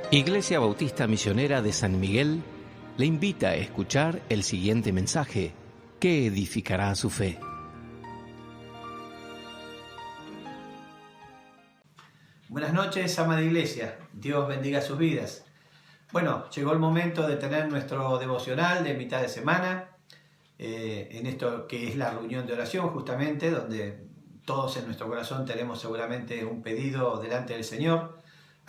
Iglesia Bautista Misionera de San Miguel le invita a escuchar el siguiente mensaje que edificará su fe. Buenas noches, amada Iglesia. Dios bendiga sus vidas. Bueno, llegó el momento de tener nuestro devocional de mitad de semana, en esto que es la reunión de oración, justamente, donde todos en nuestro corazón tenemos seguramente un pedido delante del Señor,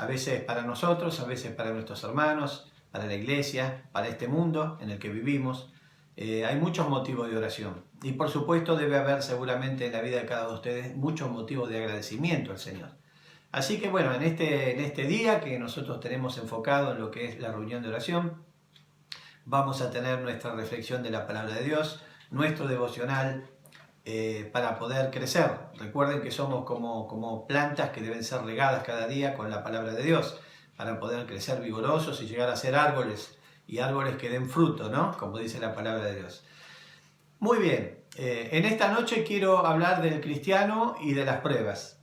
a veces para nosotros, a veces para nuestros hermanos, para la Iglesia, para este mundo en el que vivimos. Hay muchos motivos de oración y por supuesto debe haber seguramente en la vida de cada uno de ustedes muchos motivos de agradecimiento al Señor. Así que bueno, en este día que nosotros tenemos enfocado en lo que es la reunión de oración, vamos a tener nuestra reflexión de la palabra de Dios, nuestro devocional para poder crecer. Recuerden que somos como plantas que deben ser regadas cada día con la palabra de Dios para poder crecer vigorosos y llegar a ser árboles y árboles que den fruto, ¿no? Como dice la palabra de Dios. Muy bien, en esta noche quiero hablar del cristiano y de las pruebas.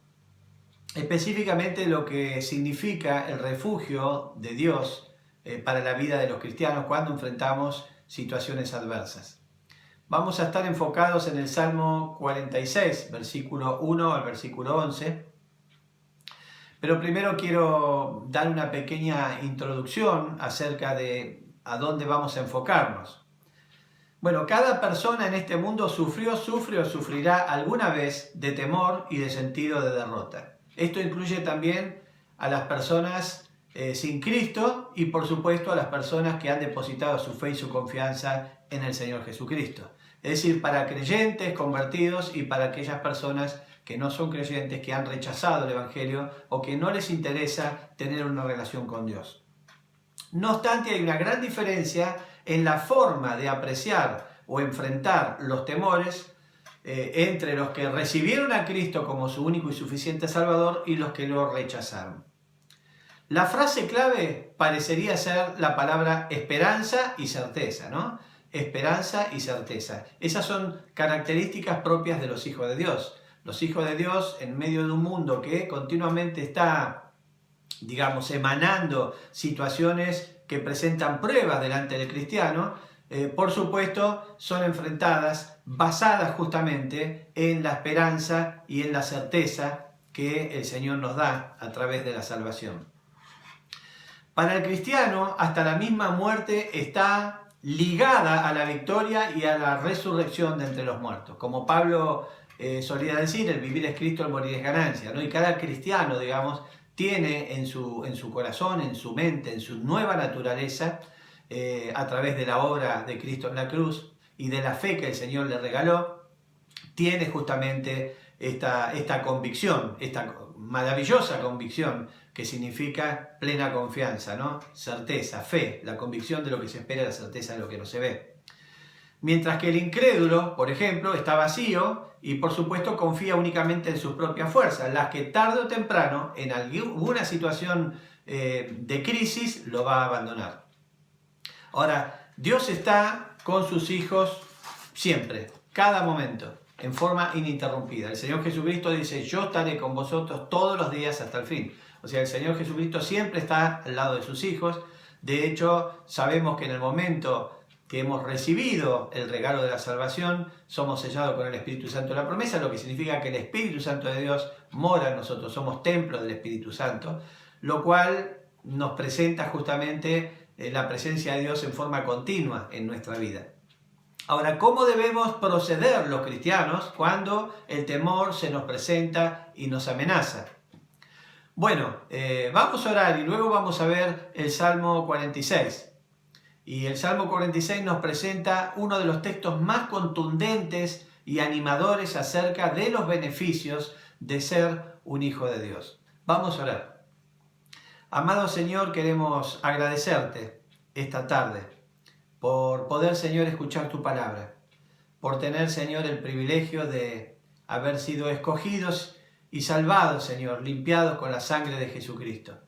Específicamente lo que significa el refugio de Dios para la vida de los cristianos cuando enfrentamos situaciones adversas. Vamos a estar enfocados en el Salmo 46, versículo 1 al versículo 11. Pero primero quiero dar una pequeña introducción acerca de a dónde vamos a enfocarnos. Bueno, cada persona en este mundo sufrió, sufre o sufrirá alguna vez de temor y de sentido de derrota. Esto incluye también a las personas sin Cristo y por supuesto a las personas que han depositado su fe y su confianza en el Señor Jesucristo. Es decir, para creyentes, convertidos y para aquellas personas que no son creyentes, que han rechazado el Evangelio o que no les interesa tener una relación con Dios. No obstante, hay una gran diferencia en la forma de apreciar o enfrentar los temores entre los que recibieron a Cristo como su único y suficiente Salvador y los que lo rechazaron. La frase clave parecería ser la palabra esperanza y certeza, ¿no? Esperanza y certeza. Esas son características propias de los hijos de Dios. Los hijos de Dios en medio de un mundo que continuamente está, digamos, emanando situaciones que presentan pruebas delante del cristiano, por supuesto, son enfrentadas basadas justamente en la esperanza y en la certeza que el Señor nos da a través de la salvación. Para el cristiano, hasta la misma muerte está ligada a la victoria y a la resurrección de entre los muertos. Como Pablo solía decir, el vivir es Cristo, el morir es ganancia, ¿no? Y cada cristiano, digamos, tiene en su corazón, en su mente, en su nueva naturaleza, a través de la obra de Cristo en la cruz y de la fe que el Señor le regaló, tiene justamente esta convicción, esta maravillosa convicción que significa plena confianza, ¿no? Certeza, fe, la convicción de lo que se espera, la certeza de lo que no se ve. Mientras que el incrédulo, por ejemplo, está vacío y por supuesto confía únicamente en sus propias fuerzas, las que tarde o temprano, en alguna situación de crisis, lo va a abandonar. Ahora, Dios está con sus hijos siempre, cada momento, en forma ininterrumpida. El Señor Jesucristo dice, yo estaré con vosotros todos los días hasta el fin. O sea, el Señor Jesucristo siempre está al lado de sus hijos. De hecho, sabemos que en el momento que hemos recibido el regalo de la salvación, somos sellados con el Espíritu Santo de la promesa, lo que significa que el Espíritu Santo de Dios mora en nosotros, somos templo del Espíritu Santo, lo cual nos presenta justamente la presencia de Dios en forma continua en nuestra vida. Ahora, ¿cómo debemos proceder los cristianos cuando el temor se nos presenta y nos amenaza? Bueno, vamos a orar y luego vamos a ver el Salmo 46. Y el Salmo 46 nos presenta uno de los textos más contundentes y animadores acerca de los beneficios de ser un hijo de Dios. Vamos a orar. Amado Señor, queremos agradecerte esta tarde por poder, Señor, escuchar tu palabra, por tener, Señor, el privilegio de haber sido escogidos y salvados, Señor, limpiados con la sangre de Jesucristo.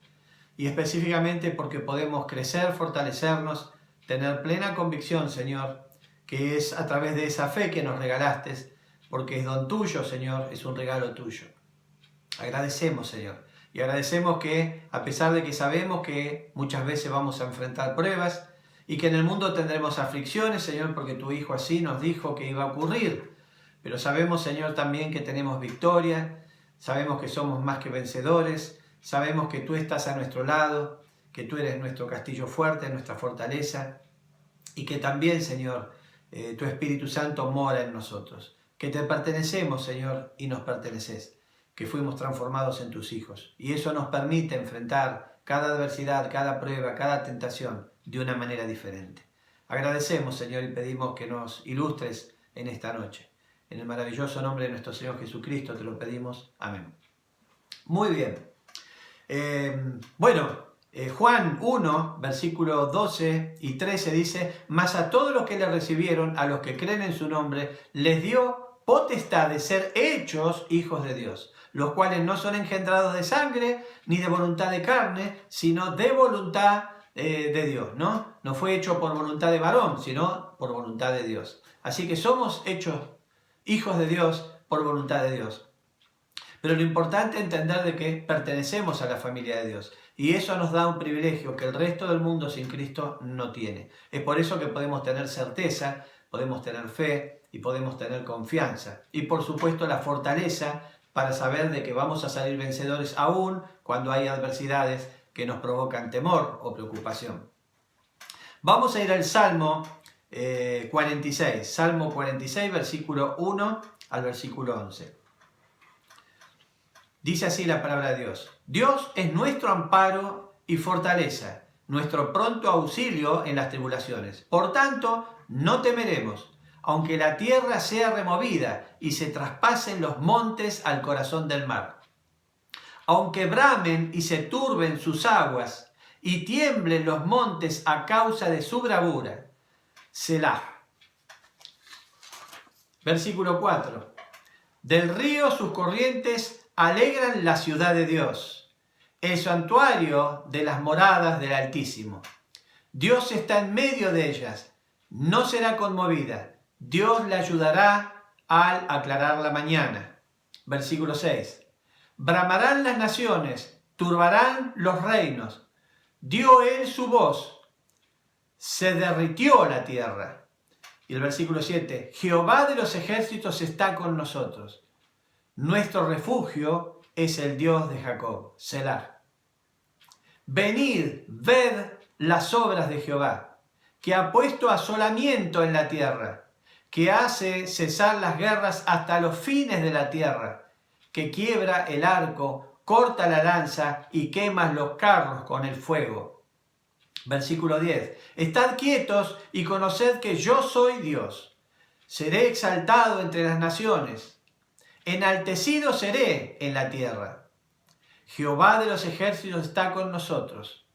Y específicamente porque podemos crecer, fortalecernos, tener plena convicción, Señor, que es a través de esa fe que nos regalaste, porque es don tuyo, Señor, es un regalo tuyo. Agradecemos, Señor, Y agradecemos que, a pesar de que sabemos que muchas veces vamos a enfrentar pruebas y que en el mundo tendremos aflicciones, Señor, porque tu Hijo así nos dijo que iba a ocurrir. Pero sabemos, Señor, también que tenemos victoria, sabemos que somos más que vencedores, sabemos que tú estás a nuestro lado, que tú eres nuestro castillo fuerte, nuestra fortaleza, y que también, Señor, tu Espíritu Santo mora en nosotros, que te pertenecemos, Señor, y nos perteneces, que fuimos transformados en tus hijos. Y eso nos permite enfrentar cada adversidad, cada prueba, cada tentación de una manera diferente. Agradecemos, Señor, y pedimos que nos ilustres en esta noche. En el maravilloso nombre de nuestro Señor Jesucristo te lo pedimos. Amén. Muy bien. Juan 1, versículos 12 y 13 dice: mas a todos los que le recibieron, a los que creen en su nombre, les dio potestad de ser hechos hijos de Dios, los cuales no son engendrados de sangre, ni de voluntad de carne, sino de voluntad de Dios, ¿no? No fue hecho por voluntad de varón, sino por voluntad de Dios. Así que somos hechos hijos de Dios por voluntad de Dios. Pero lo importante es entender de que pertenecemos a la familia de Dios. Y eso nos da un privilegio que el resto del mundo sin Cristo no tiene. Es por eso que podemos tener certeza, podemos tener fe y podemos tener confianza. Y por supuesto la fortaleza para saber de que vamos a salir vencedores aún cuando hay adversidades que nos provocan temor o preocupación. Vamos a ir al Salmo 46. Salmo 46, versículo 1 al versículo 11. Dice así la palabra de Dios: Dios es nuestro amparo y fortaleza, nuestro pronto auxilio en las tribulaciones. Por tanto, no temeremos, aunque la tierra sea removida y se traspasen los montes al corazón del mar. Aunque bramen y se turben sus aguas y tiemblen los montes a causa de su bravura. Selah. Versículo 4. Del río sus corrientes alegran la ciudad de Dios, el santuario de las moradas del Altísimo. Dios está en medio de ellas, no será conmovida. Dios la ayudará al aclarar la mañana. Versículo 6. Bramarán las naciones, turbarán los reinos. Dio él su voz, se derritió la tierra. Y el versículo 7. Jehová de los ejércitos está con nosotros. Nuestro refugio es el Dios de Jacob. Selah. Venid, ved las obras de Jehová, que ha puesto asolamiento en la tierra, que hace cesar las guerras hasta los fines de la tierra, que quiebra el arco, corta la lanza y quema los carros con el fuego. Versículo 10. Estad quietos y conoced que yo soy Dios. Seré exaltado entre las naciones. Enaltecido seré en la tierra. Jehová de los ejércitos está con nosotros.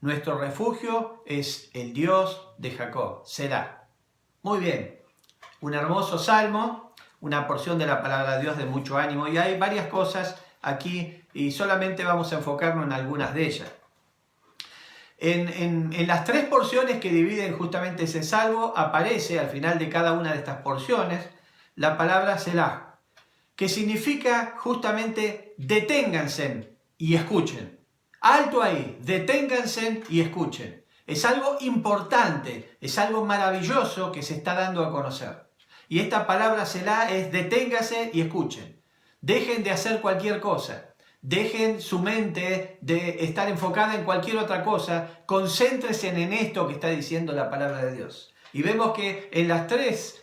Nuestro refugio es el Dios de Jacob. Selah. Muy bien. Un hermoso salmo, una porción de la palabra de Dios de mucho ánimo. Y hay varias cosas aquí y solamente vamos a enfocarnos en algunas de ellas. En las tres porciones que dividen justamente ese salmo, aparece al final de cada una de estas porciones la palabra Selah, que significa justamente deténganse y escuchen. Alto ahí, deténganse y escuchen. Es algo importante, es algo maravilloso que se está dando a conocer. Y esta palabra Selah es deténganse y escuchen. Dejen de hacer cualquier cosa. Dejen su mente de estar enfocada en cualquier otra cosa. Concéntrense en esto que está diciendo la palabra de Dios. Y vemos que en las tres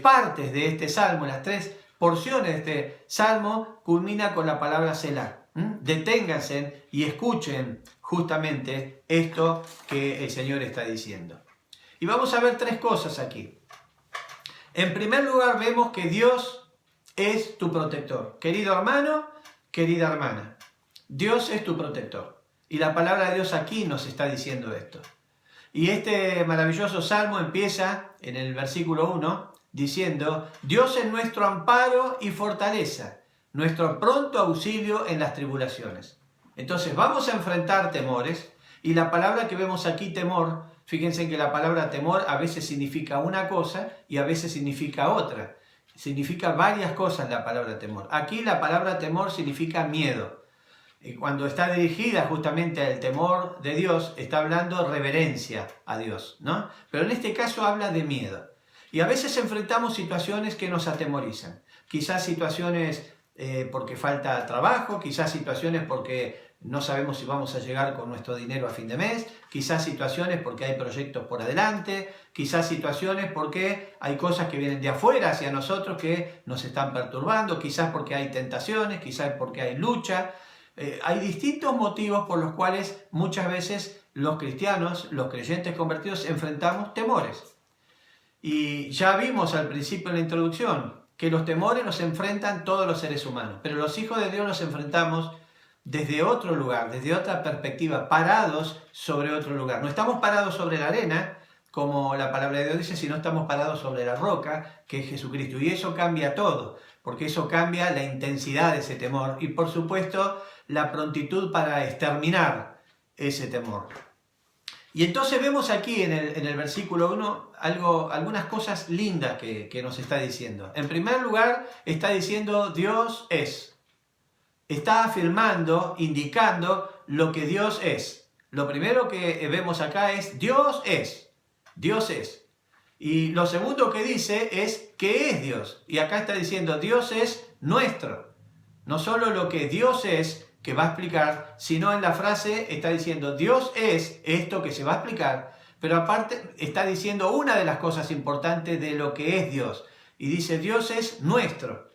partes de este salmo, en las tres porciones de este salmo, culmina con la palabra Selah. Deténganse y escuchen justamente esto que el Señor está diciendo. Y vamos a ver tres cosas aquí. En primer lugar, vemos que Dios es tu protector. Querido hermano, querida hermana, Dios es tu protector. Y la palabra de Dios aquí nos está diciendo esto. Y este maravilloso salmo empieza en el versículo 1 diciendo: Dios es nuestro amparo y fortaleza, nuestro pronto auxilio en las tribulaciones. Entonces vamos a enfrentar temores, y la palabra que vemos aquí, temor, fíjense que la palabra temor a veces significa una cosa y a veces significa otra. Significa varias cosas la palabra temor. Aquí la palabra temor significa miedo. cuando está dirigida justamente al temor de Dios, está hablando reverencia a Dios, ¿no? Pero en este caso habla de miedo. Y a veces enfrentamos situaciones que nos atemorizan. Quizás situaciones porque falta trabajo, quizás situaciones porque no sabemos si vamos a llegar con nuestro dinero a fin de mes, quizás situaciones porque hay proyectos por adelante, quizás situaciones porque hay cosas que vienen de afuera hacia nosotros que nos están perturbando, quizás porque hay tentaciones, quizás porque hay lucha. Hay distintos motivos por los cuales muchas veces los cristianos, los creyentes convertidos, enfrentamos temores. Y ya vimos al principio en la introducción que los temores nos enfrentan todos los seres humanos, pero los hijos de Dios nos enfrentamos desde otro lugar, desde otra perspectiva, parados sobre otro lugar. No estamos parados sobre la arena, como la palabra de Dios dice, sino estamos parados sobre la roca, que es Jesucristo. Y eso cambia todo, porque eso cambia la intensidad de ese temor y, por supuesto, la prontitud para exterminar ese temor. Y entonces vemos aquí en el versículo 1 algunas cosas lindas que nos está diciendo. En primer lugar, está diciendo Dios es. Está afirmando, indicando lo que Dios es. Lo primero que vemos acá es Dios es. Dios es. Y lo segundo que dice es que es Dios. Y acá está diciendo Dios es nuestro. No solo lo que Dios es, que va a explicar, sino en la frase está diciendo Dios es esto que se va a explicar, pero aparte está diciendo una de las cosas importantes de lo que es Dios. Y dice Dios es nuestro.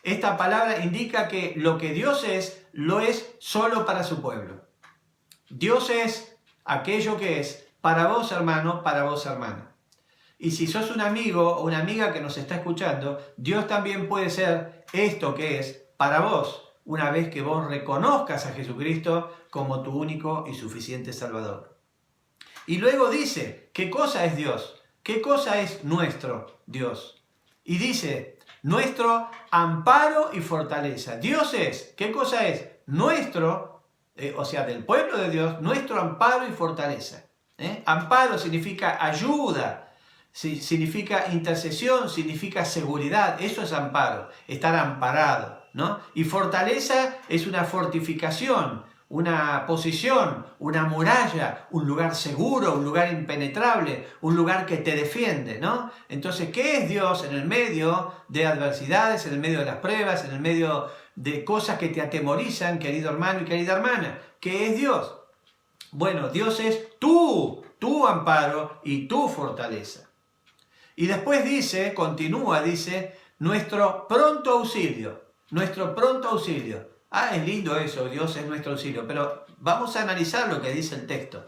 Esta palabra indica que lo que Dios es, lo es solo para su pueblo. Dios es aquello que es para vos, hermano, para vos, hermana. Y si sos un amigo o una amiga que nos está escuchando, Dios también puede ser esto que es para vos, una vez que vos reconozcas a Jesucristo como tu único y suficiente Salvador. Y luego dice, ¿qué cosa es Dios? ¿Qué cosa es nuestro Dios? Y dice, nuestro amparo y fortaleza. Dios es, ¿qué cosa es? Nuestro, o sea, del pueblo de Dios, nuestro amparo y fortaleza. Amparo significa ayuda, significa intercesión, significa seguridad. Eso es amparo, estar amparado, ¿no? Y fortaleza es una fortificación, una posición, una muralla, un lugar seguro, un lugar impenetrable, un lugar que te defiende, ¿no? Entonces, ¿qué es Dios en el medio de adversidades, en el medio de las pruebas, en el medio de cosas que te atemorizan, querido hermano y querida hermana? ¿Qué es Dios? Bueno, Dios es tu amparo y tu fortaleza. Y después dice, continúa, dice, nuestro pronto auxilio, nuestro pronto auxilio. Ah, es lindo eso, Dios es nuestro auxilio, pero vamos a analizar lo que dice el texto.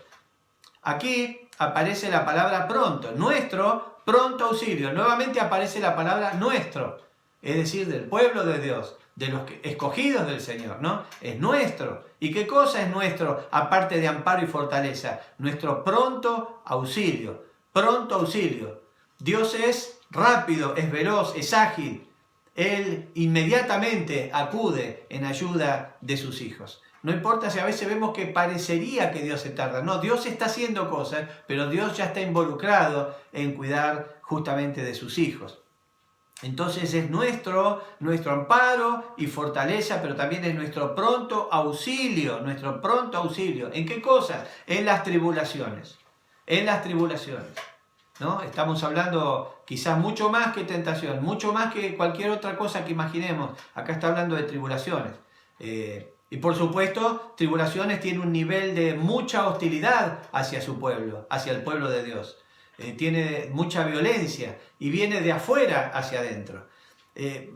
Aquí aparece la palabra pronto, nuestro pronto auxilio. Nuevamente aparece la palabra nuestro, es decir, del pueblo de Dios, de los escogidos del Señor, ¿no? Es nuestro. ¿Y qué cosa es nuestro, aparte de amparo y fortaleza? Nuestro pronto auxilio, pronto auxilio. Dios es rápido, es veloz, es ágil. Él inmediatamente acude en ayuda de sus hijos. No importa si a veces vemos que parecería que Dios se tarda. No, Dios está haciendo cosas, pero Dios ya está involucrado en cuidar justamente de sus hijos. Entonces es nuestro amparo y fortaleza, pero también es nuestro pronto auxilio, nuestro pronto auxilio. ¿En qué cosas? En las tribulaciones. En las tribulaciones. ¿No? Estamos hablando quizás mucho más que tentación, mucho más que cualquier otra cosa que imaginemos. Acá está hablando de tribulaciones. Y por supuesto, tribulaciones tiene un nivel de mucha hostilidad hacia su pueblo, hacia el pueblo de Dios. Tiene mucha violencia y viene de afuera hacia adentro.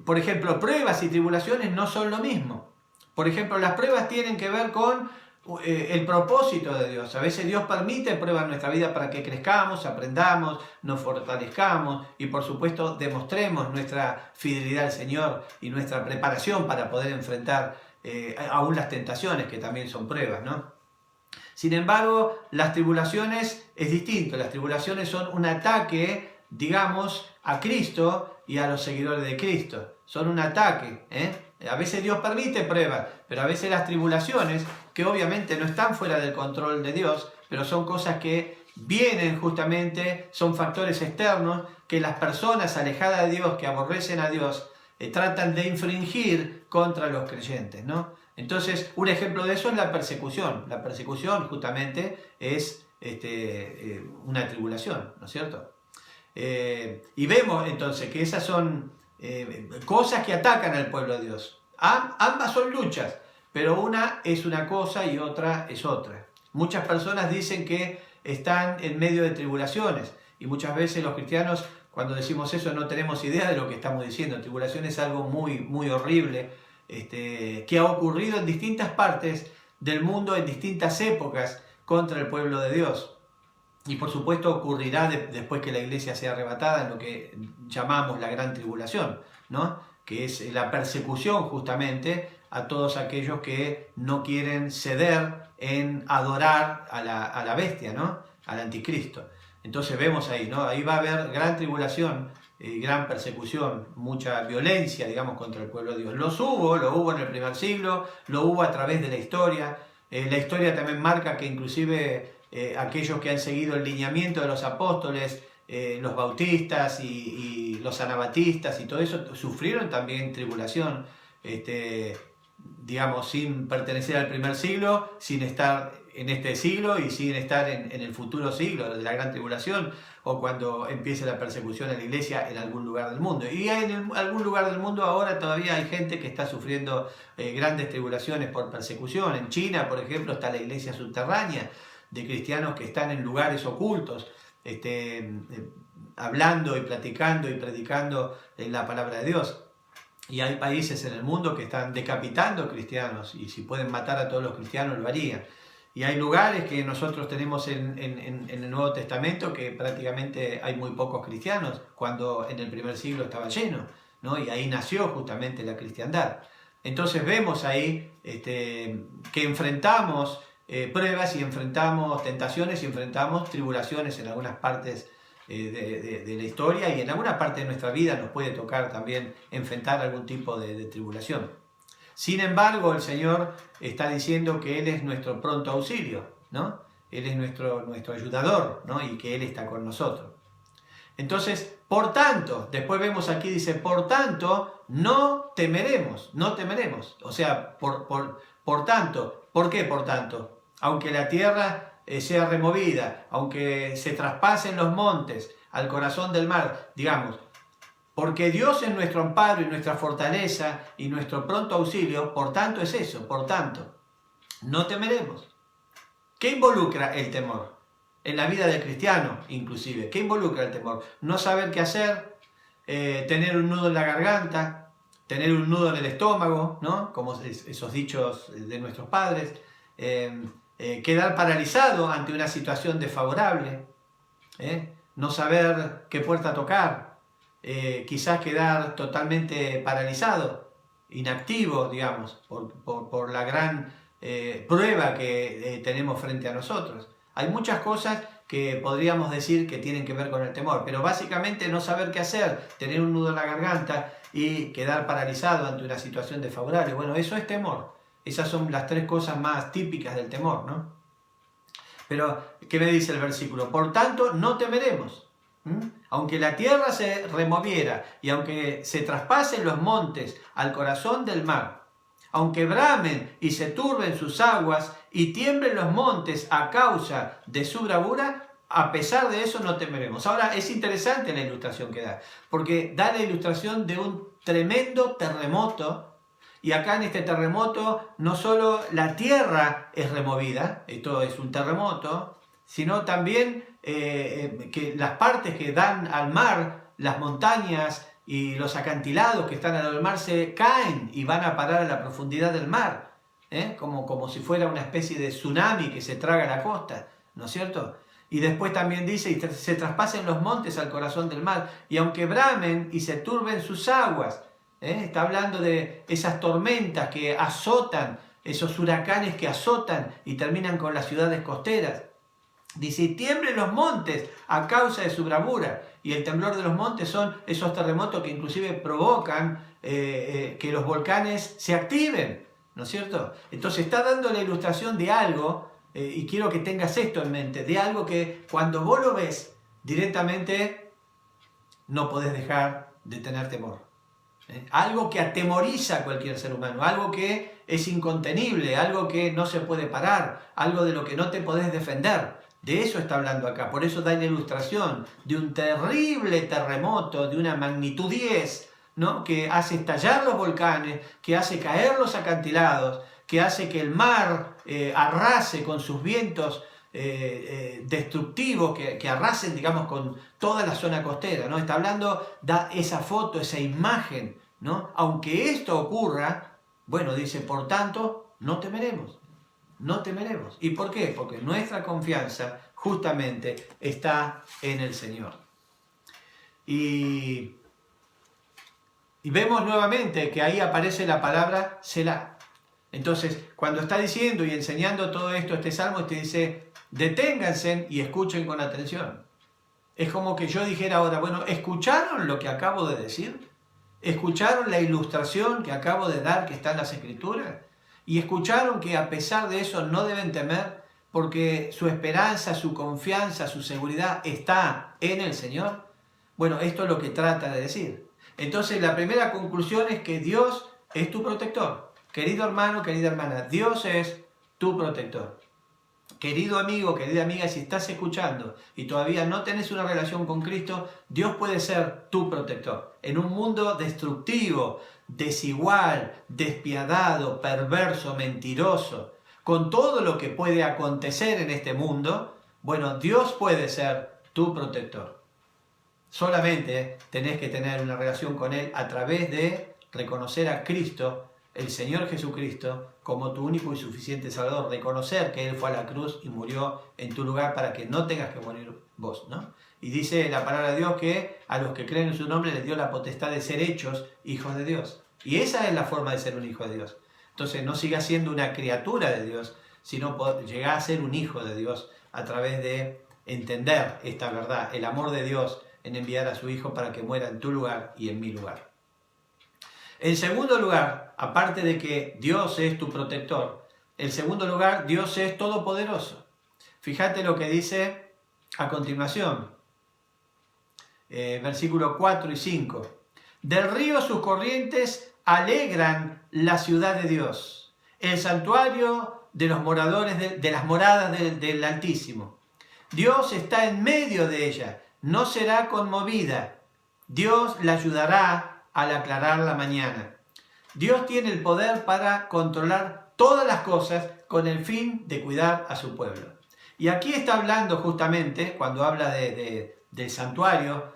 Por ejemplo, pruebas y tribulaciones no son lo mismo. Por ejemplo, las pruebas tienen que ver con el propósito de Dios. A veces Dios permite pruebas en nuestra vida para que crezcamos, aprendamos, nos fortalezcamos y por supuesto demostremos nuestra fidelidad al Señor y nuestra preparación para poder enfrentar aún las tentaciones, que también son pruebas, ¿no? Sin embargo, las tribulaciones es distinto. Las tribulaciones son un ataque, digamos, a Cristo y a los seguidores de Cristo. Son un ataque, A veces Dios permite pruebas, pero a veces las tribulaciones, que obviamente no están fuera del control de Dios, pero son cosas que vienen justamente, son factores externos que las personas alejadas de Dios, que aborrecen a Dios, tratan de infringir contra los creyentes, ¿no? Entonces, un ejemplo de eso es la persecución. La persecución justamente es una tribulación, ¿no es cierto? Y vemos entonces que esas son cosas que atacan al pueblo de Dios. Ambas son luchas, pero una es una cosa y otra es otra. Muchas personas dicen que están en medio de tribulaciones y muchas veces los cristianos, cuando decimos eso, no tenemos idea de lo que estamos diciendo. Tribulación es algo muy, muy horrible que ha ocurrido en distintas partes del mundo, en distintas épocas, contra el pueblo de Dios. Y por supuesto ocurrirá después que la iglesia sea arrebatada en lo que llamamos la gran tribulación, ¿no? Que es la persecución justamente a todos aquellos que no quieren ceder en adorar a la bestia, ¿no? Al anticristo. Entonces vemos ahí, ¿no? Ahí va a haber gran tribulación, gran persecución, mucha violencia, digamos, contra el pueblo de Dios. Lo hubo en el primer siglo, lo hubo a través de la historia. La historia también marca que inclusive aquellos que han seguido el lineamiento de los apóstoles, los bautistas y los anabatistas y todo eso, sufrieron también tribulación, digamos, sin pertenecer al primer siglo, sin estar en este siglo y sin estar en el futuro siglo de la gran tribulación, o cuando empiece la persecución a la iglesia en algún lugar del mundo. Y en algún lugar del mundo ahora todavía hay gente que está sufriendo grandes tribulaciones por persecución. En China, por ejemplo, está la iglesia subterránea de cristianos que están en lugares ocultos, hablando y platicando y predicando la palabra de Dios. Y hay países en el mundo que están decapitando cristianos, y si pueden matar a todos los cristianos lo harían. Y hay lugares que nosotros tenemos en el Nuevo Testamento que prácticamente hay muy pocos cristianos, cuando en el primer siglo estaba lleno, ¿no? Y ahí nació justamente la cristiandad. Entonces vemos ahí que enfrentamos pruebas y enfrentamos tentaciones y enfrentamos tribulaciones en algunas partes de la historia, y en alguna parte de nuestra vida nos puede tocar también enfrentar algún tipo de tribulación. Sin embargo, el Señor está diciendo que Él es nuestro pronto auxilio, ¿no? Él es nuestro ayudador, ¿no? Y que Él está con nosotros. Entonces, por tanto, después vemos aquí, dice, por tanto, no temeremos. O sea, por tanto, ¿por qué por tanto? Aunque la tierra sea removida, aunque se traspasen los montes al corazón del mar, digamos, porque Dios es nuestro amparo y nuestra fortaleza y nuestro pronto auxilio, por tanto es eso, por tanto, no temeremos. ¿Qué involucra el temor? En la vida del cristiano, inclusive. ¿Qué involucra el temor? No saber qué hacer, tener un nudo en la garganta, tener un nudo en el estómago, ¿no? Como esos dichos de nuestros padres, quedar paralizado ante una situación desfavorable, no saber qué puerta tocar, quizás quedar totalmente paralizado, inactivo, digamos, por la gran prueba que tenemos frente a nosotros. Hay muchas cosas que podríamos decir que tienen que ver con el temor, pero básicamente no saber qué hacer, tener un nudo en la garganta y quedar paralizado ante una situación desfavorable. Bueno, eso es temor. Esas son las tres cosas más típicas del temor, ¿no? Pero, ¿qué me dice el versículo? Por tanto, no temeremos. Aunque la tierra se removiera y aunque se traspasen los montes al corazón del mar, aunque bramen y se turben sus aguas y tiemblen los montes a causa de su bravura, a pesar de eso no temeremos. Ahora es interesante la ilustración que da, porque da la ilustración de un tremendo terremoto, y acá en este terremoto no solo la tierra es removida, esto es un terremoto, sino también que las partes que dan al mar, las montañas y los acantilados que están al lado del mar se caen y van a parar a la profundidad del mar, como si fuera una especie de tsunami que se traga la costa, ¿no es cierto? Y después también dice, y se traspasen los montes al corazón del mar, y aunque bramen y se turben sus aguas, está hablando de esas tormentas que azotan, esos huracanes que azotan y terminan con las ciudades costeras. Dice, tiemblen los montes a causa de su bravura. Y el temblor de los montes son esos terremotos que inclusive provocan que los volcanes se activen, ¿no es cierto? Entonces está dando la ilustración de algo, y quiero que tengas esto en mente, de algo que cuando vos lo ves directamente no podés dejar de tener temor. Algo que atemoriza a cualquier ser humano, algo que es incontenible, algo que no se puede parar, algo de lo que no te podés defender. De eso está hablando acá. Por eso da la ilustración de un terrible terremoto de una magnitud 10, ¿no? Que hace estallar los volcanes, que hace caer los acantilados, que hace que el mar arrase con sus vientos destructivos, que arrasen, digamos, con toda la zona costera, ¿no? Está hablando, da esa foto, esa imagen, ¿no? Aunque esto ocurra, bueno, dice, por tanto, no temeremos. No temeremos. ¿Y por qué? Porque nuestra confianza justamente está en el Señor. Y vemos nuevamente que ahí aparece la palabra Selah. Entonces, cuando está diciendo y enseñando todo esto, este salmo, te dice, deténganse y escuchen con atención. Es como que yo dijera ahora, bueno, ¿escucharon lo que acabo de decir? ¿Escucharon la ilustración que acabo de dar que está en las Escrituras? ¿Y escucharon que a pesar de eso no deben temer porque su esperanza, su confianza, su seguridad está en el Señor? Bueno, esto es lo que trata de decir. Entonces, la primera conclusión es que Dios es tu protector. Querido hermano, querida hermana, Dios es tu protector. Querido amigo, querida amiga, si estás escuchando y todavía no tenés una relación con Cristo, Dios puede ser tu protector. En un mundo destructivo, desigual, despiadado, perverso, mentiroso, con todo lo que puede acontecer en este mundo, bueno, Dios puede ser tu protector. Solamente tenés que tener una relación con Él a través de reconocer a Cristo, el Señor Jesucristo, como tu único y suficiente Salvador. Reconocer que Él fue a la cruz y murió en tu lugar para que no tengas que morir vos, ¿no? Y dice la palabra de Dios que a los que creen en su nombre les dio la potestad de ser hechos hijos de Dios. Y esa es la forma de ser un hijo de Dios. Entonces no sigas siendo una criatura de Dios, sino llegar a ser un hijo de Dios a través de entender esta verdad, el amor de Dios en enviar a su Hijo para que muera en tu lugar y en mi lugar. En segundo lugar, aparte de que Dios es tu protector, en segundo lugar, Dios es todopoderoso. Fíjate lo que dice a continuación, versículos 4 y 5. Del río sus corrientes alegran la ciudad de Dios, el santuario de los moradores de las moradas del Altísimo. Dios está en medio de ella, no será conmovida. Dios la ayudará al aclarar la mañana. Dios tiene el poder para controlar todas las cosas con el fin de cuidar a su pueblo. Y aquí está hablando justamente, cuando habla del santuario,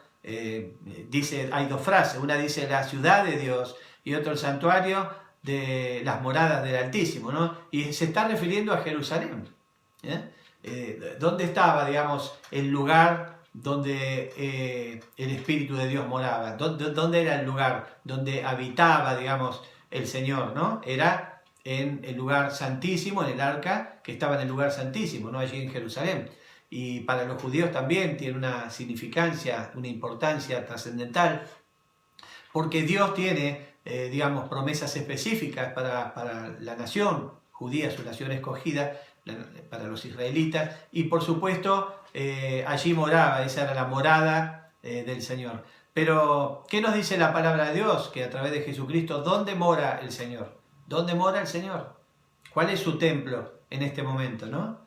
dice, hay dos frases, una dice la ciudad de Dios y otra el santuario de las moradas del Altísimo, ¿no? Y se está refiriendo a Jerusalén. ¿Dónde estaba, digamos, el lugar donde el Espíritu de Dios moraba? ¿Dónde era el lugar donde habitaba, digamos, el Señor, ¿no? Era en el lugar santísimo, en el arca que estaba en el lugar santísimo, ¿no? Allí en Jerusalén. Y para los judíos también tiene una significancia, una importancia trascendental, porque Dios tiene, digamos, promesas específicas para la nación judía, su nación escogida, para los israelitas, y por supuesto allí moraba, esa era la morada del Señor. Pero, ¿qué nos dice la palabra de Dios? Que a través de Jesucristo, ¿dónde mora el Señor? ¿Dónde mora el Señor? ¿Cuál es su templo en este momento, no?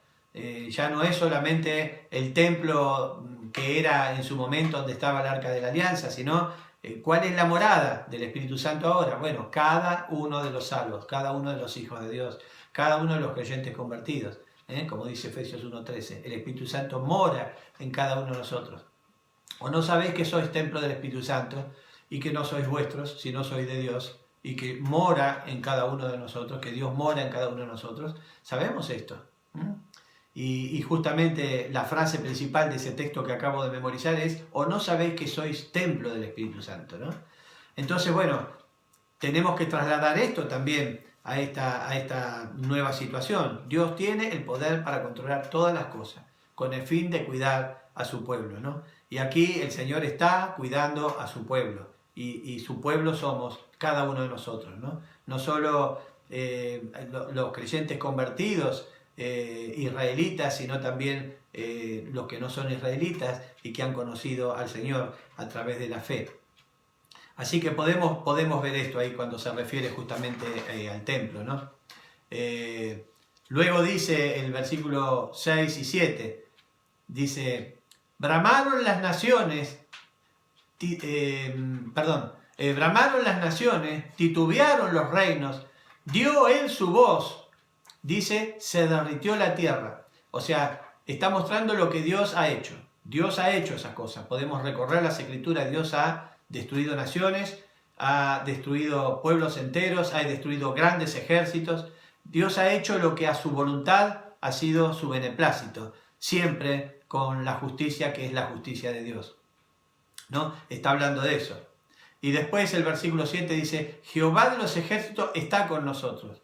Ya no es solamente el templo que era en su momento donde estaba el Arca de la Alianza, sino ¿cuál es la morada del Espíritu Santo ahora? Bueno, cada uno de los salvos, cada uno de los hijos de Dios, cada uno de los creyentes convertidos, como dice Efesios 1:13, el Espíritu Santo mora en cada uno de nosotros. ¿O no sabéis que sois templo del Espíritu Santo y que no sois vuestros, sino sois de Dios, y que mora en cada uno de nosotros, que Dios mora en cada uno de nosotros? ¿Sabemos esto? Y justamente la frase principal de ese texto que acabo de memorizar es, ¿o no sabéis que sois templo del Espíritu Santo, ¿no? Entonces, bueno, tenemos que trasladar esto también a esta nueva situación. Dios tiene el poder para controlar todas las cosas, con el fin de cuidar a su pueblo, ¿no? Y aquí el Señor está cuidando a su pueblo, y su pueblo somos cada uno de nosotros, ¿no? No solo los creyentes convertidos, israelitas, sino también los que no son israelitas y que han conocido al Señor a través de la fe. Así que podemos ver esto ahí cuando se refiere justamente al templo, ¿no? Luego dice el versículo 6 y 7, dice, bramaron las naciones, bramaron las naciones, titubearon los reinos, dio él su voz, dice, se derritió la tierra. O sea, está mostrando lo que Dios ha hecho. Dios ha hecho esas cosas. Podemos recorrer las escrituras. Dios ha destruido naciones, ha destruido pueblos enteros, ha destruido grandes ejércitos. Dios ha hecho lo que a su voluntad ha sido su beneplácito, siempre con la justicia que es la justicia de Dios, ¿no? Está hablando de eso. Y después el versículo 7 dice, Jehová de los ejércitos está con nosotros.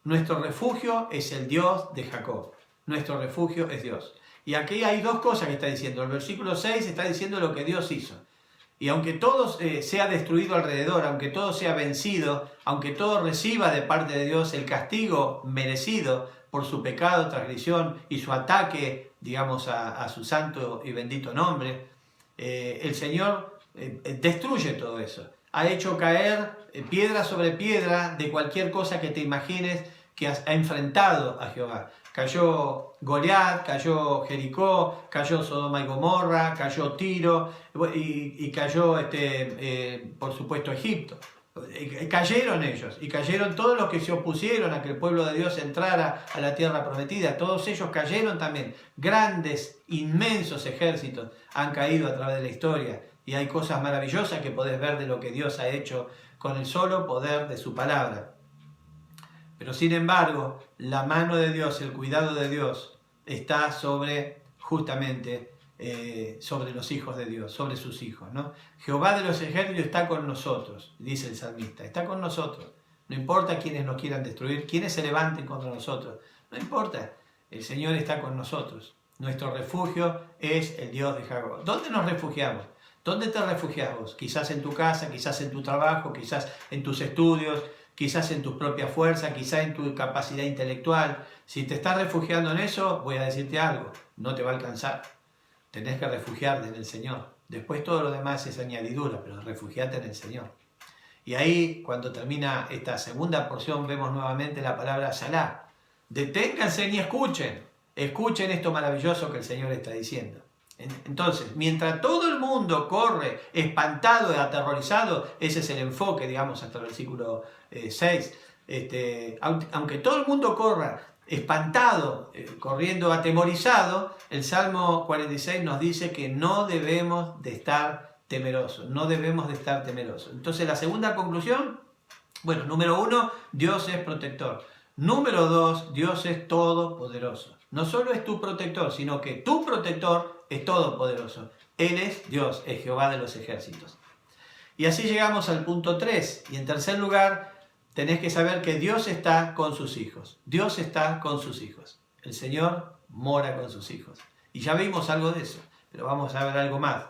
Nuestro refugio es el Dios de Jacob. Nuestro refugio es Dios. Y aquí hay dos cosas que está diciendo. El versículo 6 está diciendo lo que Dios hizo. Y aunque todo sea destruido alrededor, aunque todo sea vencido, aunque todo reciba de parte de Dios el castigo merecido por su pecado, transgresión y su ataque, digamos, a su santo y bendito nombre, el Señor destruye todo eso. Ha hecho caer piedra sobre piedra de cualquier cosa que te imagines que ha enfrentado a Jehová. Cayó Goliat, cayó Jericó, cayó Sodoma y Gomorra, cayó Tiro y cayó, por supuesto, Egipto. Cayeron ellos y cayeron todos los que se opusieron a que el pueblo de Dios entrara a la tierra prometida. Todos ellos cayeron también. Grandes, inmensos ejércitos han caído a través de la historia y hay cosas maravillosas que podés ver de lo que Dios ha hecho con el solo poder de su palabra. Pero sin embargo, la mano de Dios, el cuidado de Dios está sobre, justamente, sobre los hijos de Dios, sobre sus hijos, ¿no? Jehová de los ejércitos está con nosotros, dice el salmista, está con nosotros. No importa quiénes nos quieran destruir, quiénes se levanten contra nosotros, no importa, el Señor está con nosotros. Nuestro refugio es el Dios de Jacob. ¿Dónde nos refugiamos? ¿Dónde te refugias vos? Quizás en tu casa, quizás en tu trabajo, quizás en tus estudios, quizás en tus propias fuerzas, quizás en tu capacidad intelectual. Si te estás refugiando en eso, voy a decirte algo, no te va a alcanzar. Tenés que refugiarte en el Señor. Después todo lo demás es añadidura, pero refugiate en el Señor. Y ahí, cuando termina esta segunda porción, vemos nuevamente la palabra Salah. Deténganse y escuchen. Escuchen esto maravilloso que el Señor está diciendo. Entonces, mientras todo el mundo corre espantado y aterrorizado, ese es el enfoque, digamos, hasta el versículo 6. Aunque todo el mundo corra espantado, corriendo atemorizado, el Salmo 46 nos dice que no debemos de estar temerosos, no debemos de estar temerosos. Entonces, la segunda conclusión, bueno, número 1, Dios es protector. Número 2, Dios es todopoderoso. No solo es tu protector, sino que tu protector es todopoderoso. Él es Dios, es Jehová de los ejércitos. Y así llegamos al punto 3. Y en tercer lugar, tenés que saber que Dios está con sus hijos. Dios está con sus hijos. El Señor mora con sus hijos. Y ya vimos algo de eso, pero vamos a ver algo más.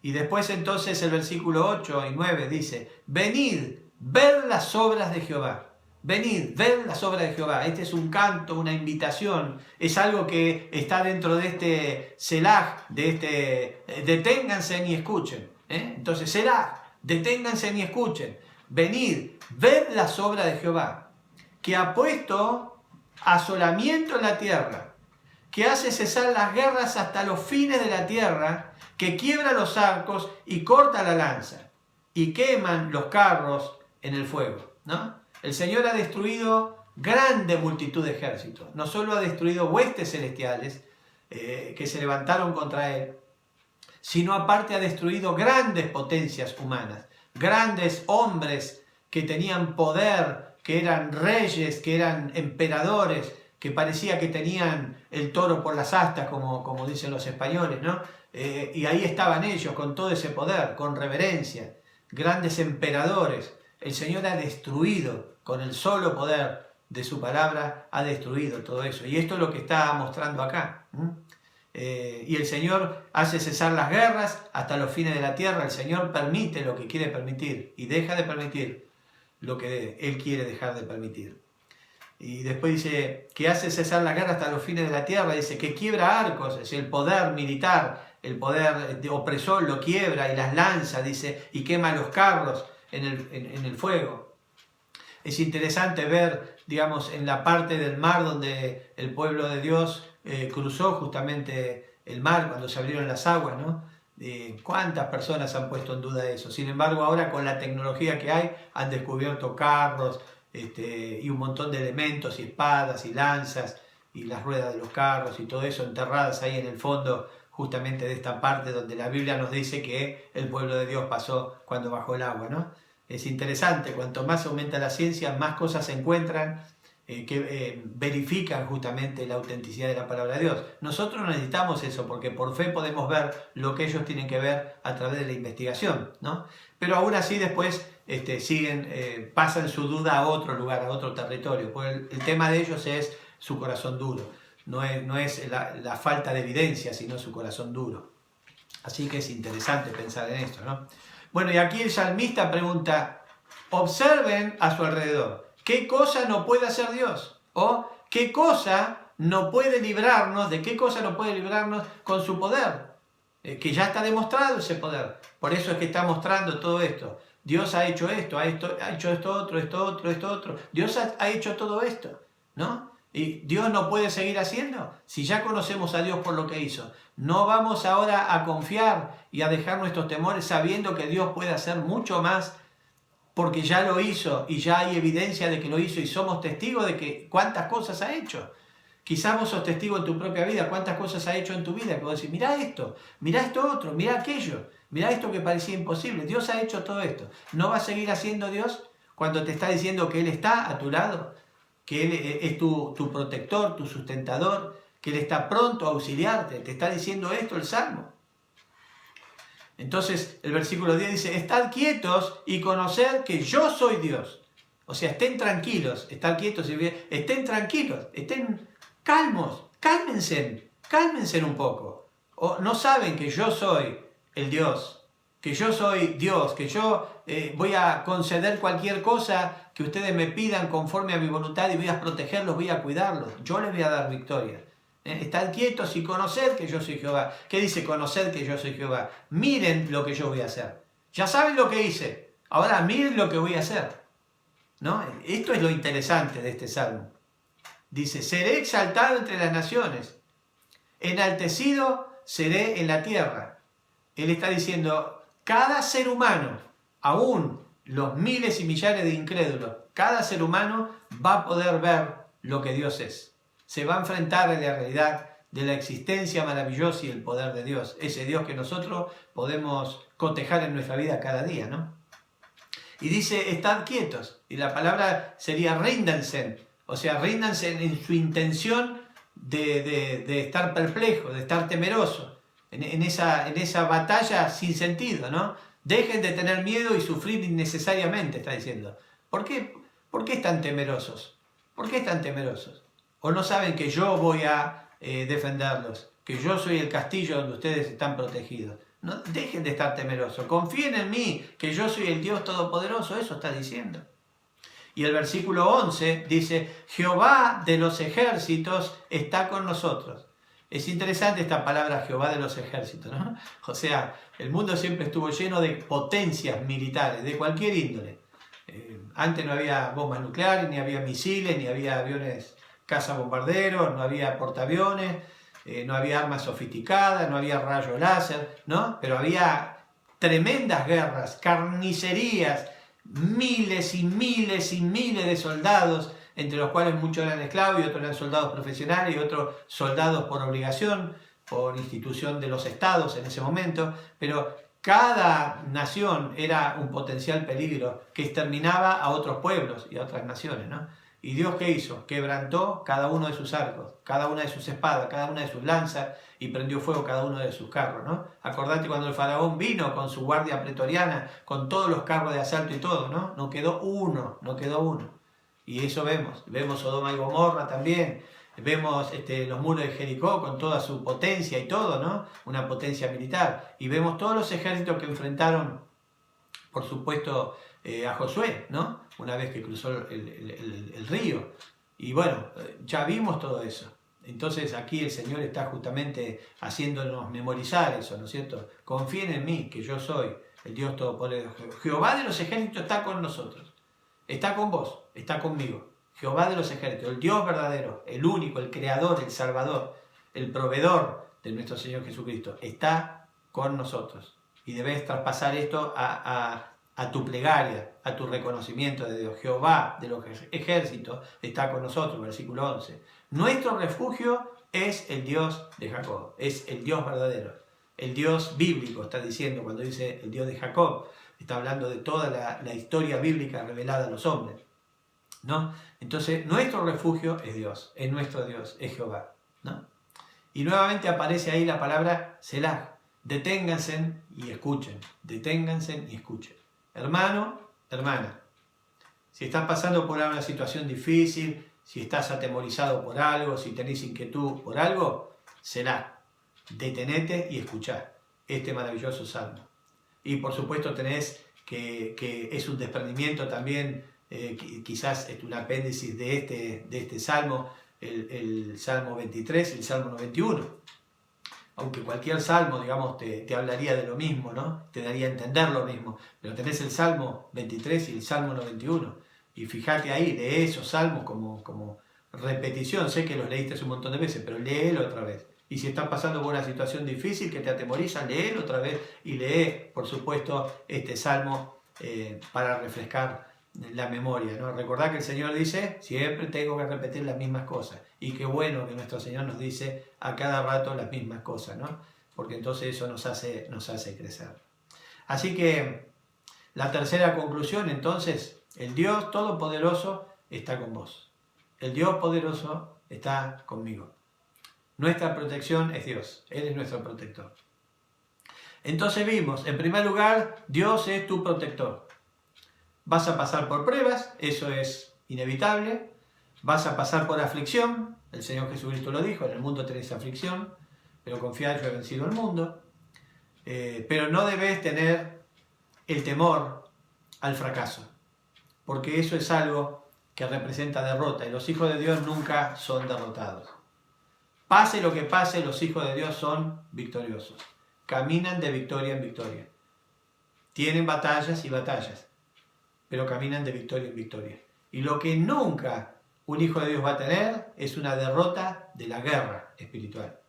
Y después entonces el versículo 8 y 9 dice, venid, ver las obras de Jehová. Venid, ver las obras de Jehová. Este es un canto, una invitación. Es algo que está dentro de este Selah, de deténganse y escuchen. Entonces, Selah, deténganse y escuchen. Venid, ved las obras de Jehová, que ha puesto asolamiento en la tierra, que hace cesar las guerras hasta los fines de la tierra, que quiebra los arcos y corta la lanza, y queman los carros en el fuego, ¿no? El Señor ha destruido grande multitud de ejércitos. No solo ha destruido huestes celestiales que se levantaron contra Él, sino aparte ha destruido grandes potencias humanas, grandes hombres que tenían poder, que eran reyes, que eran emperadores, que parecía que tenían el toro por las astas, como dicen los españoles, ¿no? Y ahí estaban ellos con todo ese poder, con reverencia, grandes emperadores. El Señor ha destruido, con el solo poder de su palabra, ha destruido todo eso. Y esto es lo que está mostrando acá. Y el Señor hace cesar las guerras hasta los fines de la tierra. El Señor permite lo que quiere permitir y deja de permitir lo que Él quiere dejar de permitir. Y después dice que hace cesar la guerra hasta los fines de la tierra. Dice que quiebra arcos, es el poder militar el poder opresor lo quiebra y las lanza, dice, y quema los carros en el fuego. Es interesante ver, digamos, en la parte del mar donde el pueblo de Dios cruzó justamente el mar cuando se abrieron las aguas, ¿no? ¿Cuántas personas han puesto en duda eso? Sin embargo, ahora con la tecnología que hay, han descubierto carros y un montón de elementos y espadas y lanzas y las ruedas de los carros y todo eso enterradas ahí en el fondo justamente de esta parte donde la Biblia nos dice que el pueblo de Dios pasó cuando bajó el agua, ¿no? Es interesante, cuanto más aumenta la ciencia, más cosas se encuentran que verifican justamente la autenticidad de la palabra de Dios. Nosotros necesitamos eso porque por fe podemos ver lo que ellos tienen que ver a través de la investigación, ¿no? Pero aún así después pasan su duda a otro lugar, a otro territorio, porque el tema de ellos es su corazón duro, no es la falta de evidencia, sino su corazón duro. Así que es interesante pensar en esto, ¿no? Bueno, y aquí el salmista pregunta, observen a su alrededor, ¿qué cosa no puede hacer Dios? O ¿qué cosa no puede librarnos? ¿De qué cosa no puede librarnos con su poder? Que ya está demostrado ese poder. Por eso es que está mostrando todo esto. Dios ha hecho esto, ha hecho esto otro. Dios ha hecho todo esto, ¿no? Y Dios no puede seguir haciendo. Si ya conocemos a Dios por lo que hizo, no vamos ahora a confiar y a dejar nuestros temores sabiendo que Dios puede hacer mucho más porque ya lo hizo y ya hay evidencia de que lo hizo y somos testigos de que cuántas cosas ha hecho. Quizás vos sos testigo en tu propia vida, cuántas cosas ha hecho en tu vida, que vos decís, mirá esto otro, mirá aquello, mirá esto que parecía imposible. Dios ha hecho todo esto. ¿No va a seguir haciendo Dios cuando te está diciendo que Él está a tu lado? Que Él es tu protector, tu sustentador, que Él está pronto a auxiliarte. Te está diciendo esto el Salmo. Entonces el versículo 10 dice, estad quietos y conoced que yo soy Dios. O sea, estén tranquilos, estén quietos, estén tranquilos, estén calmos, cálmense un poco. O no saben que yo soy el Dios, que yo soy Dios, que yo voy a conceder cualquier cosa que ustedes me pidan conforme a mi voluntad y voy a protegerlos, voy a cuidarlos. Yo les voy a dar victoria. Estad quietos y conoced que yo soy Jehová. ¿Qué dice conoced que yo soy Jehová? Miren lo que yo voy a hacer. Ya saben lo que hice. Ahora miren lo que voy a hacer, ¿no? Esto es lo interesante de este salmo. Dice, seré exaltado entre las naciones, enaltecido seré en la tierra. Él está diciendo, cada ser humano, aún los miles y millares de incrédulos, cada ser humano va a poder ver lo que Dios es. Se va a enfrentar a la realidad de la existencia maravillosa y el poder de Dios. Ese Dios que nosotros podemos cotejar en nuestra vida cada día, ¿no? Y dice, estad quietos. Y la palabra sería ríndanse. O sea, ríndanse en su intención de estar perplejo, de estar temeroso. En esa batalla sin sentido, ¿no? Dejen de tener miedo y sufrir innecesariamente, está diciendo. ¿Por qué están temerosos? ¿Por qué están temerosos? ¿O no saben que yo voy a defenderlos? Que yo soy el castillo donde ustedes están protegidos. No, dejen de estar temerosos. Confíen en mí, que yo soy el Dios Todopoderoso. Eso está diciendo. Y el versículo 11 dice, Jehová de los ejércitos está con nosotros. Es interesante esta palabra Jehová de los ejércitos, ¿no? O sea, el mundo siempre estuvo lleno de potencias militares, de cualquier índole. Antes no había bombas nucleares, ni había misiles, ni había aviones cazabombarderos, no había portaaviones, no había armas sofisticadas, no había rayos láser, ¿no? Pero había tremendas guerras, carnicerías, miles y miles y miles de soldados, entre los cuales muchos eran esclavos y otros eran soldados profesionales y otros soldados por obligación, por institución de los estados en ese momento, pero cada nación era un potencial peligro que exterminaba a otros pueblos y a otras naciones, ¿no? ¿Y Dios qué hizo? Quebrantó cada uno de sus arcos, cada una de sus espadas, cada una de sus lanzas y prendió fuego cada uno de sus carros, ¿no? Acordate cuando el faraón vino con su guardia pretoriana, con todos los carros de asalto y todo, ¿no? No quedó uno. Y eso vemos Sodoma y Gomorra también, vemos los muros de Jericó con toda su potencia y todo, ¿no? Una potencia militar. Y vemos todos los ejércitos que enfrentaron, por supuesto, a Josué, ¿no? Una vez que cruzó el río. Y bueno, ya vimos todo eso. Entonces aquí el Señor está justamente haciéndonos memorizar eso, ¿no es cierto? Confíen en mí, que yo soy el Dios Todopoderoso. Jehová de los ejércitos está con nosotros, está con vos, está conmigo. Jehová de los ejércitos, el Dios verdadero, el único, el creador, el salvador, el proveedor de nuestro Señor Jesucristo, está con nosotros. Y debes traspasar esto a tu plegaria, a tu reconocimiento de Dios. Jehová de los ejércitos está con nosotros, versículo 11. Nuestro refugio es el Dios de Jacob, es el Dios verdadero, el Dios bíblico, está diciendo cuando dice el Dios de Jacob, está hablando de toda la historia bíblica revelada a los hombres, ¿no? Entonces, nuestro refugio es Dios, es nuestro Dios, es Jehová, ¿no? Y nuevamente aparece ahí la palabra Selah. Deténganse y escuchen, deténganse y escuchen. Hermano, hermana, si estás pasando por una situación difícil, si estás atemorizado por algo, si tenés inquietud por algo, Selah, detenete y escuchá este maravilloso salmo. Y por supuesto tenés que es un desprendimiento también, quizás es un apéndice de este salmo, el Salmo 23 y el Salmo 91. Aunque cualquier salmo, digamos, te hablaría de lo mismo, ¿no? Te daría a entender lo mismo. Pero tenés el Salmo 23 y el Salmo 91. Y fíjate ahí, lee esos salmos como repetición. Sé que los leíste un montón de veces, pero léelo otra vez. Y si estás pasando por una situación difícil que te atemoriza, léelo otra vez y lee, por supuesto, este salmo para refrescar la memoria, ¿no? Recordad que el Señor dice, siempre tengo que repetir las mismas cosas. Y qué bueno que nuestro Señor nos dice a cada rato las mismas cosas, ¿no? Porque entonces eso nos hace crecer. Así que la tercera conclusión, entonces, el Dios Todopoderoso está con vos. El Dios poderoso está conmigo. Nuestra protección es Dios. Él es nuestro protector. Entonces vimos, en primer lugar, Dios es tu protector. Vas a pasar por pruebas, eso es inevitable. Vas a pasar por aflicción, el Señor Jesucristo lo dijo, en el mundo tenéis aflicción, pero confiad, yo he vencido el mundo. Pero no debes tener el temor al fracaso, porque eso es algo que representa derrota, y los hijos de Dios nunca son derrotados. Pase lo que pase, los hijos de Dios son victoriosos. Caminan de victoria en victoria. Tienen batallas y batallas, pero caminan de victoria en victoria. Y lo que nunca un hijo de Dios va a tener es una derrota de la guerra espiritual.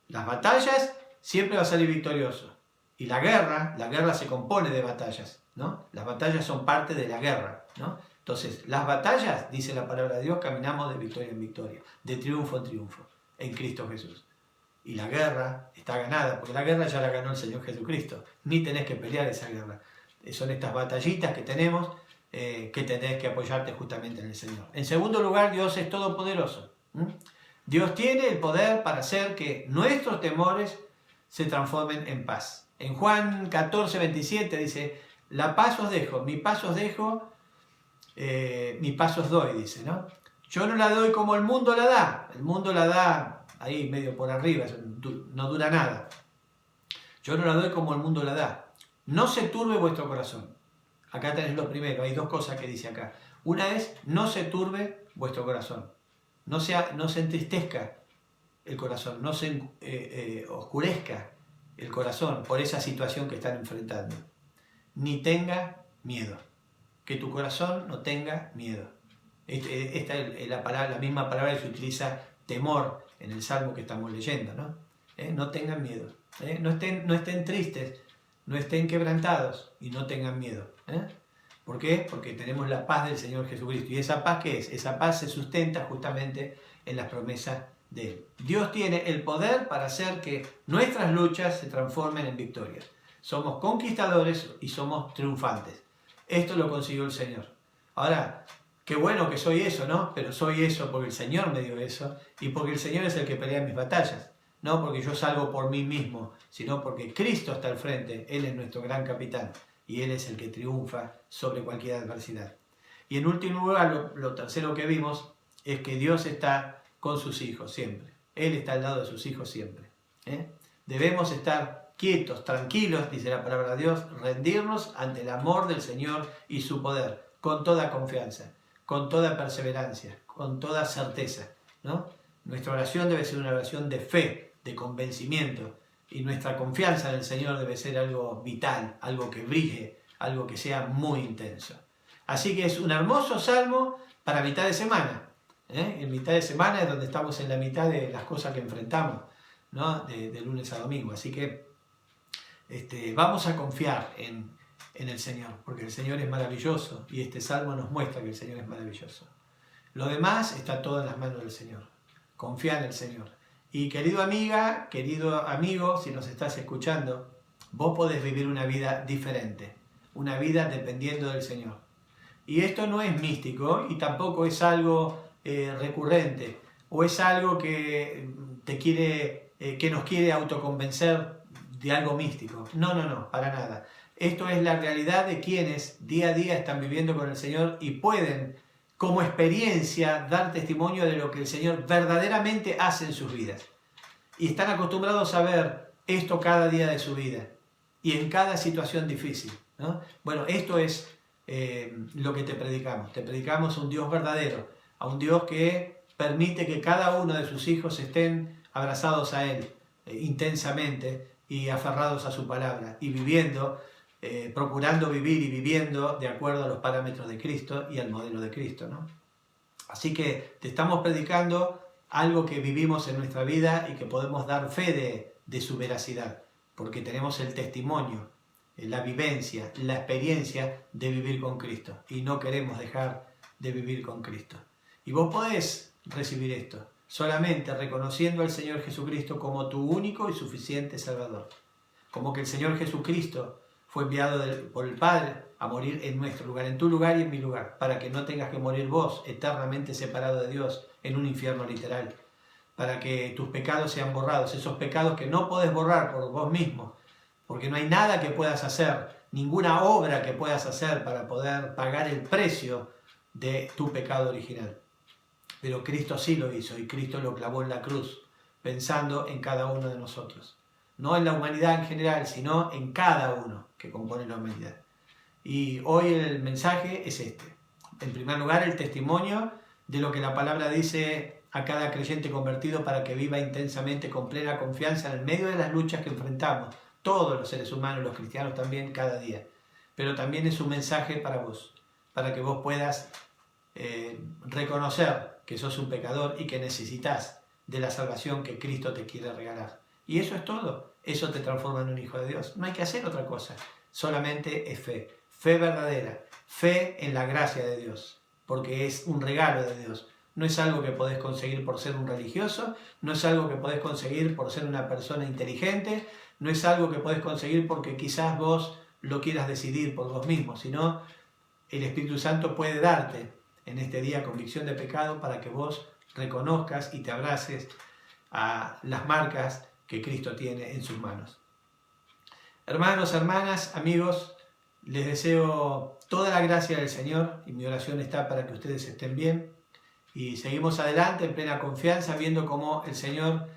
Las batallas siempre va a salir victorioso. Y la guerra se compone de batallas, ¿no? Las batallas son parte de la guerra, ¿no? Entonces, las batallas, dice la palabra de Dios, caminamos de victoria en victoria, de triunfo en triunfo, en Cristo Jesús. Y la guerra está ganada, porque la guerra ya la ganó el Señor Jesucristo. Ni tenés que pelear esa guerra. Son estas batallitas que tenemos, que tenés que apoyarte justamente en el Señor. En segundo lugar, Dios es todopoderoso. Dios tiene el poder para hacer que nuestros temores se transformen en paz. En Juan 14, 27 dice, la paz os dejo, mi paz os dejo, mi paz os doy, dice, ¿no? Yo no la doy como el mundo la da. El mundo la da ahí medio por arriba, no dura nada. Yo no la doy como el mundo la da. No se turbe vuestro corazón. Acá tenés lo primero, hay dos cosas que dice acá. Una es, no se turbe vuestro corazón. No se entristezca el corazón, no se oscurezca el corazón por esa situación que están enfrentando. Ni tenga miedo. Que tu corazón no tenga miedo. Esta es la misma palabra que se utiliza temor en el salmo que estamos leyendo, ¿no? No tengan miedo. No estén tristes, no estén quebrantados y no tengan miedo. ¿Por qué? Porque tenemos la paz del Señor Jesucristo. ¿Y esa paz qué es? Esa paz se sustenta justamente en las promesas de Él. Dios tiene el poder para hacer que nuestras luchas se transformen en victorias. Somos conquistadores y somos triunfantes. Esto lo consiguió el Señor. Ahora, qué bueno que soy eso, ¿no? Pero soy eso porque el Señor me dio eso y porque el Señor es el que pelea mis batallas. No porque yo salgo por mí mismo, sino porque Cristo está al frente. Él es nuestro gran capitán y Él es el que triunfa sobre cualquier adversidad. Y en último lugar, lo tercero que vimos es que Dios está con sus hijos siempre. Él está al lado de sus hijos siempre. Debemos estar quietos, tranquilos, dice la palabra de Dios, rendirnos ante el amor del Señor y su poder, con toda confianza, con toda perseverancia, con toda certeza, ¿no? Nuestra oración debe ser una oración de fe, de convencimiento, y nuestra confianza en el Señor debe ser algo vital, algo que brille, algo que sea muy intenso. Así que es un hermoso salmo para mitad de semana. En mitad de semana es donde estamos en la mitad de las cosas que enfrentamos, ¿no? de lunes a domingo. Así que vamos a confiar en el Señor, porque el Señor es maravilloso y este salmo nos muestra que el Señor es maravilloso. Lo demás está todo en las manos del Señor. Confía en el Señor. Y querido amiga, querido amigo, si nos estás escuchando, vos podés vivir una vida diferente, una vida dependiendo del Señor. Y esto no es místico y tampoco es algo recurrente o es algo que que nos quiere autoconvencer de algo místico. No, para nada. Esto es la realidad de quienes día a día están viviendo con el Señor y pueden, como experiencia, dar testimonio de lo que el Señor verdaderamente hace en sus vidas. Y están acostumbrados a ver esto cada día de su vida y en cada situación difícil, ¿no? Bueno, esto es lo que te predicamos. Te predicamos a un Dios verdadero, a un Dios que permite que cada uno de sus hijos estén abrazados a Él intensamente y aferrados a su palabra y viviendo, procurando vivir y viviendo de acuerdo a los parámetros de Cristo y al modelo de Cristo, ¿no? Así que te estamos predicando algo que vivimos en nuestra vida y que podemos dar fe de su veracidad, porque tenemos el testimonio, la vivencia, la experiencia de vivir con Cristo y no queremos dejar de vivir con Cristo. Y vos podés recibir esto solamente reconociendo al Señor Jesucristo como tu único y suficiente Salvador, como que el Señor Jesucristo fue enviado por el Padre a morir en nuestro lugar, en tu lugar y en mi lugar, para que no tengas que morir vos eternamente separado de Dios en un infierno literal, para que tus pecados sean borrados, esos pecados que no podés borrar por vos mismo, porque no hay nada que puedas hacer, ninguna obra que puedas hacer para poder pagar el precio de tu pecado original. Pero Cristo sí lo hizo y Cristo lo clavó en la cruz, pensando en cada uno de nosotros. No en la humanidad en general, sino en cada uno que compone la humanidad. Y hoy el mensaje es este. En primer lugar, el testimonio de lo que la palabra dice a cada creyente convertido para que viva intensamente con plena confianza en el medio de las luchas que enfrentamos, todos los seres humanos, los cristianos también, cada día. Pero también es un mensaje para vos, para que vos puedas reconocer que sos un pecador y que necesitas de la salvación que Cristo te quiere regalar. Y eso es todo. Eso te transforma en un hijo de Dios. No hay que hacer otra cosa. Solamente es fe. Fe verdadera. Fe en la gracia de Dios. Porque es un regalo de Dios. No es algo que podés conseguir por ser un religioso. No es algo que podés conseguir por ser una persona inteligente. No es algo que podés conseguir porque quizás vos lo quieras decidir por vos mismo. Sino el Espíritu Santo puede darte en este día convicción de pecado para que vos reconozcas y te abraces a las marcas que Cristo tiene en sus manos. Hermanos, hermanas, amigos, les deseo toda la gracia del Señor y mi oración está para que ustedes estén bien y seguimos adelante en plena confianza viendo cómo el Señor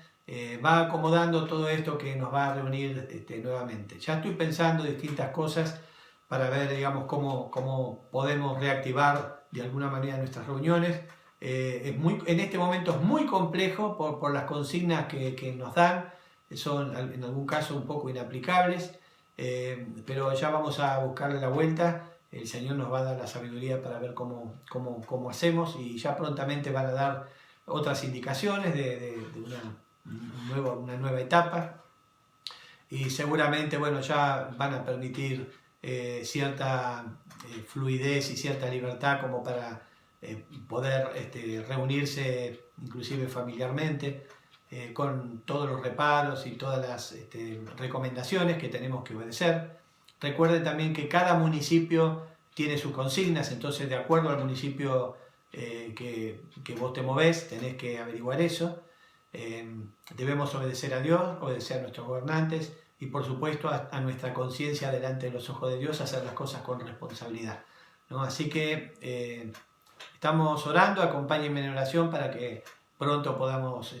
va acomodando todo esto que nos va a reunir nuevamente. Ya estoy pensando distintas cosas para ver, digamos, cómo podemos reactivar de alguna manera nuestras reuniones. En este momento es muy complejo por las consignas que nos dan, son en algún caso un poco inaplicables, pero ya vamos a buscarle la vuelta. El Señor nos va a dar la sabiduría para ver cómo hacemos y ya prontamente van a dar otras indicaciones de una nueva etapa y seguramente ya van a permitir cierta fluidez y cierta libertad como para poder reunirse inclusive familiarmente con todos los reparos y todas las recomendaciones que tenemos que obedecer. Recuerden también que cada municipio tiene sus consignas, entonces de acuerdo al municipio que vos te movés tenés que averiguar eso. Debemos obedecer a Dios, obedecer a nuestros gobernantes y por supuesto a nuestra conciencia delante de los ojos de Dios, hacer las cosas con responsabilidad, ¿no? Así que estamos orando, acompáñenme en oración para que pronto podamos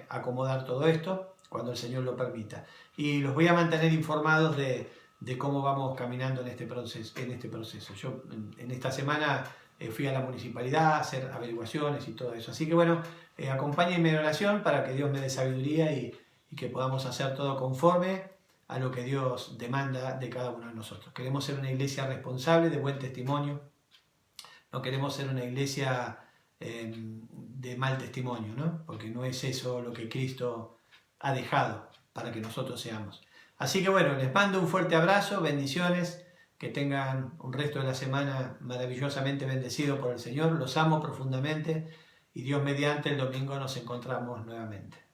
acomodar todo esto, cuando el Señor lo permita. Y los voy a mantener informados de cómo vamos caminando en este proceso. Yo en esta semana fui a la municipalidad a hacer averiguaciones y todo eso. Así que bueno, acompáñenme en oración para que Dios me dé sabiduría y que podamos hacer todo conforme a lo que Dios demanda de cada uno de nosotros. Queremos ser una iglesia responsable, de buen testimonio. No queremos ser una iglesia de mal testimonio, ¿no? Porque no es eso lo que Cristo ha dejado para que nosotros seamos. Así que bueno, les mando un fuerte abrazo, bendiciones, que tengan un resto de la semana maravillosamente bendecido por el Señor. Los amo profundamente y Dios mediante el domingo nos encontramos nuevamente.